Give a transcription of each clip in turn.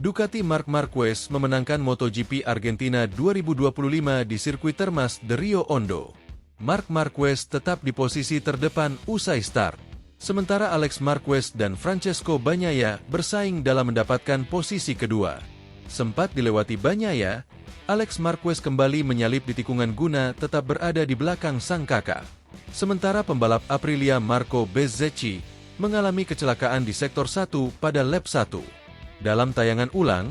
Ducati Marc Marquez memenangkan MotoGP Argentina 2025 di sirkuit Termas de Rio Hondo. Marc Marquez tetap di posisi terdepan usai start. Sementara Alex Marquez dan Francesco Bagnaia bersaing dalam mendapatkan posisi kedua. Sempat dilewati Bagnaia, Alex Marquez kembali menyalip di tikungan guna tetap berada di belakang sang kakak. Sementara pembalap Aprilia Marco Bezzecchi mengalami kecelakaan di sektor 1 pada lap 1. Dalam tayangan ulang,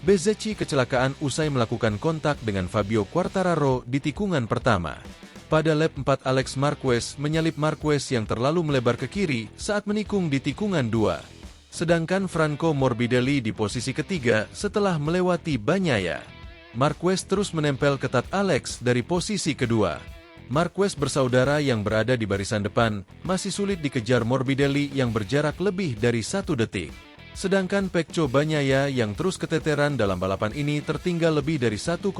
Bezzecchi kecelakaan usai melakukan kontak dengan Fabio Quartararo di tikungan pertama. Pada lap 4 Alex Marquez menyalip Marquez yang terlalu melebar ke kiri saat menikung di tikungan 2. Sedangkan Franco Morbidelli di posisi ketiga setelah melewati Bagnaia. Marquez terus menempel ketat Alex dari posisi kedua. Marquez bersaudara yang berada di barisan depan masih sulit dikejar Morbidelli yang berjarak lebih dari 1 detik. Sedangkan Pecco Bagnaia yang terus keteteran dalam balapan ini tertinggal lebih dari 1,3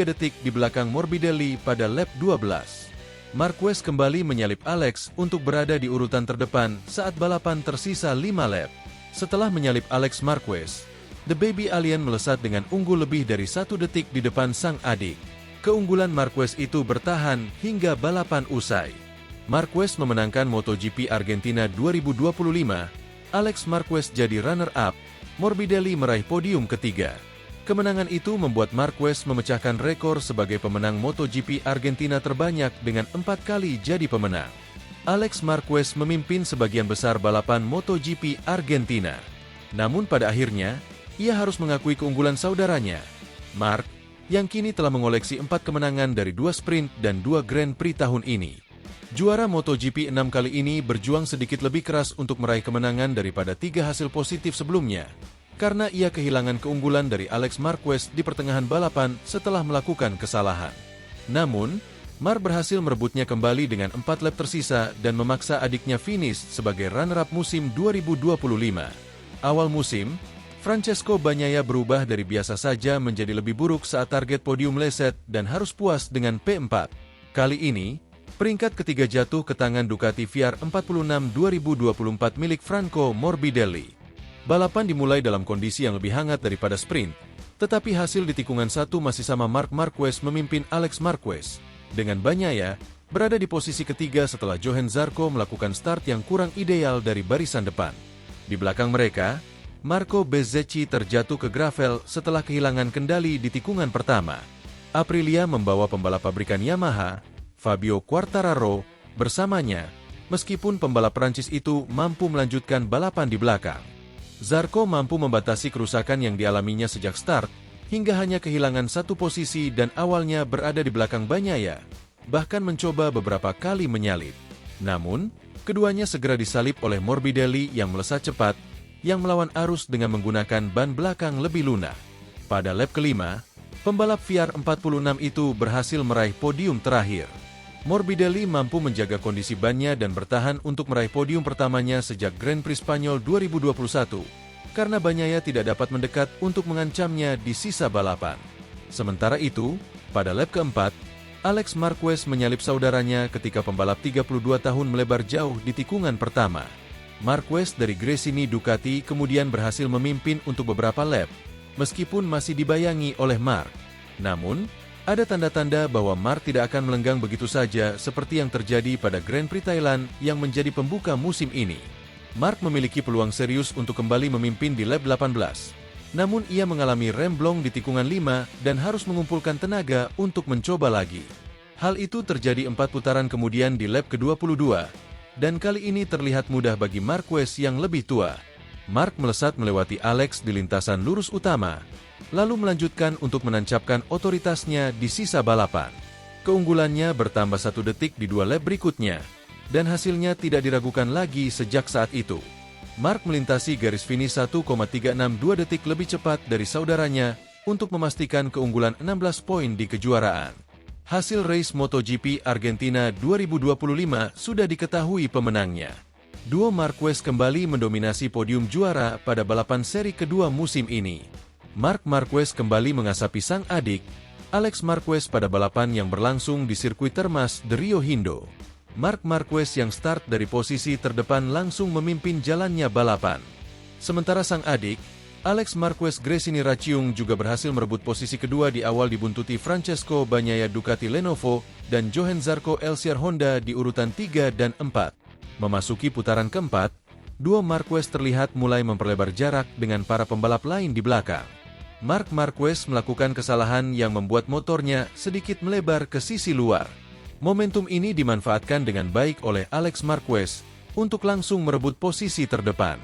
detik di belakang Morbidelli pada lap 12. Marquez kembali menyalip Alex untuk berada di urutan terdepan saat balapan tersisa 5 lap. Setelah menyalip Alex Marquez, The Baby Alien melesat dengan unggul lebih dari 1 detik di depan sang adik. Keunggulan Marquez itu bertahan hingga balapan usai. Marquez memenangkan MotoGP Argentina 2025. Alex Marquez jadi runner-up, Morbidelli meraih podium ketiga. Kemenangan itu membuat Marquez memecahkan rekor sebagai pemenang MotoGP Argentina terbanyak dengan 4 kali jadi pemenang. Alex Marquez memimpin sebagian besar balapan MotoGP Argentina. Namun pada akhirnya, ia harus mengakui keunggulan saudaranya, Marc, yang kini telah mengoleksi 4 kemenangan dari 2 sprint dan 2 Grand Prix tahun ini. Juara MotoGP 6 kali ini berjuang sedikit lebih keras untuk meraih kemenangan daripada 3 hasil positif sebelumnya, karena ia kehilangan keunggulan dari Alex Marquez di pertengahan balapan setelah melakukan kesalahan. Namun, Marc berhasil merebutnya kembali dengan 4 lap tersisa dan memaksa adiknya finish sebagai runner-up musim 2025. Awal musim, Francesco Bagnaia berubah dari biasa saja menjadi lebih buruk saat target podium meleset dan harus puas dengan P4. Kali ini, peringkat ketiga jatuh ke tangan Ducati VR46 2024 milik Franco Morbidelli. Balapan dimulai dalam kondisi yang lebih hangat daripada sprint, tetapi hasil di tikungan 1 masih sama. Marc Marquez memimpin Alex Marquez, dengan Bagnaia berada di posisi ketiga setelah Johann Zarco melakukan start yang kurang ideal dari barisan depan. Di belakang mereka, Marco Bezzecchi terjatuh ke gravel setelah kehilangan kendali di tikungan pertama. Aprilia membawa pembalap pabrikan Yamaha, Fabio Quartararo, bersamanya, meskipun pembalap Prancis itu mampu melanjutkan balapan di belakang. Zarco mampu membatasi kerusakan yang dialaminya sejak start, hingga hanya kehilangan 1 posisi dan awalnya berada di belakang Bagnaia, bahkan mencoba beberapa kali menyalip. Namun, keduanya segera disalip oleh Morbidelli yang melesat cepat, yang melawan arus dengan menggunakan ban belakang lebih lunak. Pada lap kelima, pembalap VR46 itu berhasil meraih podium terakhir. Morbidelli mampu menjaga kondisi bannya dan bertahan untuk meraih podium pertamanya sejak Grand Prix Spanyol 2021, karena Bagnaia tidak dapat mendekat untuk mengancamnya di sisa balapan. Sementara itu, pada lap keempat, Alex Marquez menyalip saudaranya ketika pembalap 32 tahun melebar jauh di tikungan pertama. Marquez dari Gresini Ducati kemudian berhasil memimpin untuk beberapa lap, meskipun masih dibayangi oleh Marc. Namun, ada tanda-tanda bahwa Marc tidak akan melenggang begitu saja seperti yang terjadi pada Grand Prix Thailand yang menjadi pembuka musim ini. Marc memiliki peluang serius untuk kembali memimpin di lap 18. Namun ia mengalami remblong di tikungan 5 dan harus mengumpulkan tenaga untuk mencoba lagi. Hal itu terjadi 4 putaran kemudian di lap ke-22, dan kali ini terlihat mudah bagi Marquez yang lebih tua. Marc melesat melewati Alex di lintasan lurus utama, lalu melanjutkan untuk menancapkan otoritasnya di sisa balapan. Keunggulannya bertambah 1 detik di 2 lap berikutnya, dan hasilnya tidak diragukan lagi sejak saat itu. Marc melintasi garis finish 1,362 detik lebih cepat dari saudaranya untuk memastikan keunggulan 16 poin di kejuaraan. Hasil race MotoGP Argentina 2025 sudah diketahui pemenangnya. Duo Marquez kembali mendominasi podium juara pada balapan seri kedua musim ini. Marc Marquez kembali mengasapi sang adik, Alex Marquez pada balapan yang berlangsung di sirkuit Termas de Rio Hondo. Marc Marquez yang start dari posisi terdepan langsung memimpin jalannya balapan. Sementara sang adik, Alex Marquez Gresini Raciung juga berhasil merebut posisi kedua di awal dibuntuti Francesco Bagnaia Ducati Lenovo dan Johann Zarco LCR Honda di urutan 3 dan 4. Memasuki putaran keempat, duo Marquez terlihat mulai memperlebar jarak dengan para pembalap lain di belakang. Marc Marquez melakukan kesalahan yang membuat motornya sedikit melebar ke sisi luar. Momentum ini dimanfaatkan dengan baik oleh Alex Marquez untuk langsung merebut posisi terdepan.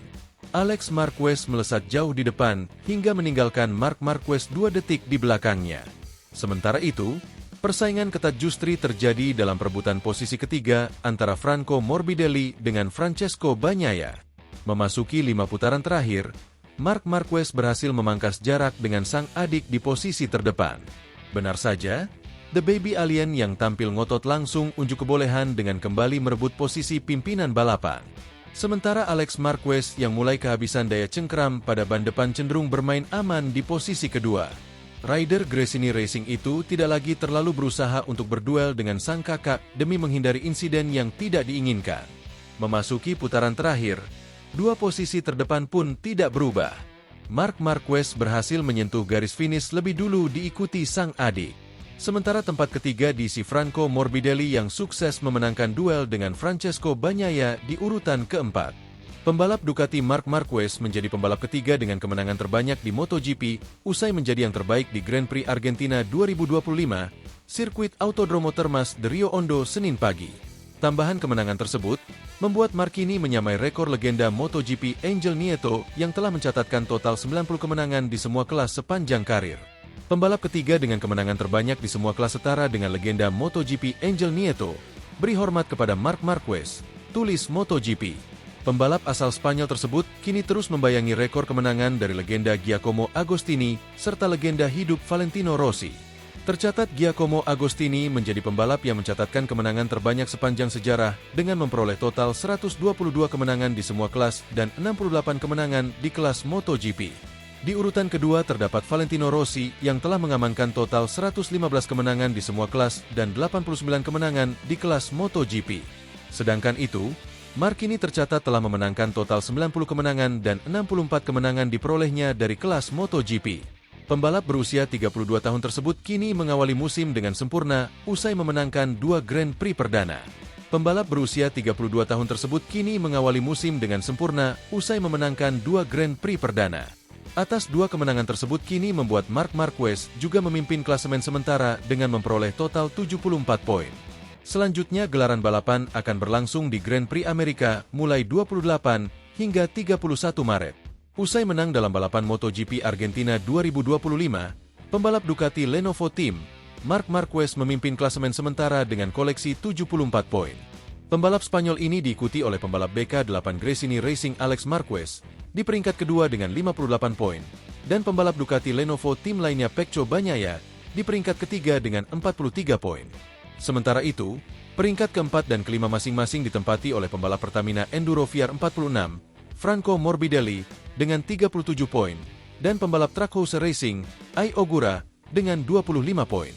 Alex Marquez melesat jauh di depan hingga meninggalkan Marc Marquez 2 detik di belakangnya. Sementara itu, persaingan ketat justru terjadi dalam perebutan posisi ketiga antara Franco Morbidelli dengan Francesco Bagnaia. Memasuki 5 putaran terakhir, Marc Marquez berhasil memangkas jarak dengan sang adik di posisi terdepan. Benar saja, The Baby Alien yang tampil ngotot langsung unjuk kebolehan dengan kembali merebut posisi pimpinan balapan. Sementara Alex Marquez yang mulai kehabisan daya cengkeram pada ban depan cenderung bermain aman di posisi kedua. Rider Gresini Racing itu tidak lagi terlalu berusaha untuk berduel dengan sang kakak demi menghindari insiden yang tidak diinginkan. Memasuki putaran terakhir, 2 posisi terdepan pun tidak berubah. Marc Marquez berhasil menyentuh garis finish lebih dulu diikuti sang adik. Sementara tempat ketiga diisi Franco Morbidelli yang sukses memenangkan duel dengan Francesco Bagnaia di urutan keempat. Pembalap Ducati Marc Marquez menjadi pembalap ketiga dengan kemenangan terbanyak di MotoGP, usai menjadi yang terbaik di Grand Prix Argentina 2025, sirkuit Autodromo Termas de Rio Hondo Senin pagi. Tambahan kemenangan tersebut membuat Marquini menyamai rekor legenda MotoGP Angel Nieto yang telah mencatatkan total 90 kemenangan di semua kelas sepanjang karir. Pembalap ketiga dengan kemenangan terbanyak di semua kelas setara dengan legenda MotoGP Angel Nieto. Beri hormat kepada Marc Marquez, tulis MotoGP. Pembalap asal Spanyol tersebut kini terus membayangi rekor kemenangan dari legenda Giacomo Agostini serta legenda hidup Valentino Rossi. Tercatat Giacomo Agostini menjadi pembalap yang mencatatkan kemenangan terbanyak sepanjang sejarah dengan memperoleh total 122 kemenangan di semua kelas dan 68 kemenangan di kelas MotoGP. Di urutan kedua terdapat Valentino Rossi yang telah mengamankan total 115 kemenangan di semua kelas dan 89 kemenangan di kelas MotoGP. Sedangkan itu, Marquini tercatat telah memenangkan total 90 kemenangan dan 64 kemenangan diperolehnya dari kelas MotoGP. Pembalap berusia 32 tahun tersebut kini mengawali musim dengan sempurna usai memenangkan 2 Grand Prix perdana. Pembalap berusia 32 tahun tersebut kini mengawali musim dengan sempurna usai memenangkan 2 Grand Prix perdana. Atas 2 kemenangan tersebut kini membuat Marc Marquez juga memimpin klasemen sementara dengan memperoleh total 74 poin. Selanjutnya gelaran balapan akan berlangsung di Grand Prix Amerika mulai 28 hingga 31 Maret. Usai menang dalam balapan MotoGP Argentina 2025, pembalap Ducati Lenovo Team, Marc Marquez memimpin klasemen sementara dengan koleksi 74 poin. Pembalap Spanyol ini diikuti oleh pembalap BK8 Gresini Racing Alex Marquez di peringkat kedua dengan 58 poin, dan pembalap Ducati Lenovo tim lainnya Pecco Bagnaia di peringkat ketiga dengan 43 poin. Sementara itu, peringkat keempat dan kelima masing-masing ditempati oleh pembalap Pertamina Enduro VR46, Franco Morbidelli dengan 37 poin, dan pembalap Trackhouse Racing, Ai Ogura dengan 25 poin.